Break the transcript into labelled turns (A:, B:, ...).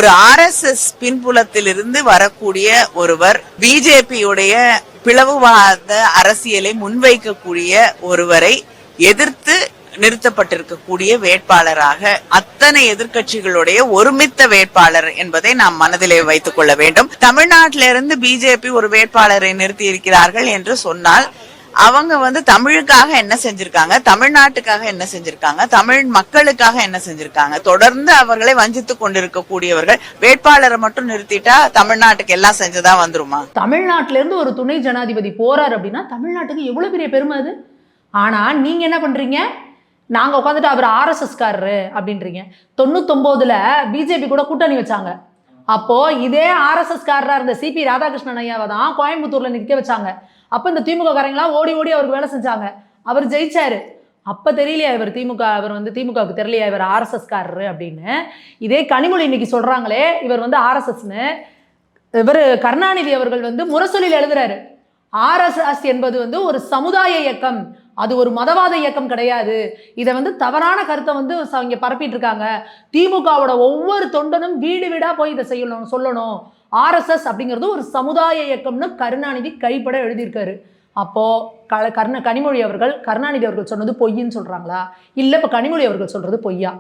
A: ஒரு RSS பின்புலத்திலிருந்து வரக்கூடிய ஒருவர் பிஜேபியுடைய பிளவுவாத அரசியலை முன்வைக்கக்கூடிய ஒருவரை எதிர்த்து நிறுத்தப்பட்டிருக்கக்கூடிய வேட்பாளராக அத்தனை எதிர்க்கட்சிகளுடைய ஒருமித்த வேட்பாளர் என்பதை நாம் மனதிலே வைத்துக் கொள்ள வேண்டும். தமிழ்நாட்டிலிருந்து பிஜேபி ஒரு வேட்பாளரை நிறுத்தி இருக்கிறார்கள் என்று சொன்னால் அவங்க தமிழுக்காக என்ன செஞ்சிருக்காங்க, தமிழ்நாட்டுக்காக என்ன செஞ்சிருக்காங்க, தமிழ் மக்களுக்காக என்ன செஞ்சிருக்காங்க? தொடர்ந்து அவர்களை வஞ்சித்துக் கொண்டிருக்கக்கூடியவர்கள் வேட்பாளரை மட்டும் நிறுத்திட்டா தமிழ்நாட்டுக்கு எல்லாம் செஞ்சதா வந்துருமா?
B: தமிழ்நாட்டில இருந்து ஒரு துணை ஜனாதிபதி போறாரு அப்படின்னா தமிழ்நாட்டுக்கு எவ்வளவு பெரிய பெருமை அது. ஆனா நீங்க என்ன பண்றீங்க, நாங்க உட்காந்துட்டு அவர் RSS காரரு அப்படின்றீங்க. 99ல பிஜேபி கூட கூட்டணி வச்சாங்க. அப்போ இதே RSS காரரா இருந்த CP ராதாகிருஷ்ணன் ஐயாவை தான் கோயம்புத்தூர்ல நிற்க வச்சாங்க. அப்ப இந்த திமுக காரங்களாம் ஓடி ஓடி அவருக்கு வேலை செஞ்சாங்க. அவர் ஜெயிச்சாரு. அப்ப தெரியலையா இவர் திமுகவுக்கு தெரியலையா இவர் RSS காரரு அப்படின்னு. இதே கனிமொழி இன்னைக்கு சொல்றாங்களே இவர் RSSன்னு. இவர் கருணாநிதி அவர்கள் முரசொலியில் எழுதுறாரு, RSS என்பது ஒரு சமுதாய இயக்கம், அது ஒரு மதவாத இயக்கம் கிடையாது. இதை தவறான கருத்தை அவங்க பரப்பிட்டு இருக்காங்க. திமுகவோட ஒவ்வொரு தொண்டனும் வீடு வீடா போய் இதை சொல்லணும். RSS அப்படிங்கிறது ஒரு சமுதாய இயக்கம்னு கருணாநிதி கைப்பட எழுதியிருக்காரு. அப்போ கனிமொழி அவர்கள் கருணாநிதி அவர்கள் சொன்னது பொய்ன்னு சொல்றாங்களா, இல்ல இப்ப கனிமொழி அவர்கள் சொல்றது பொய்யா?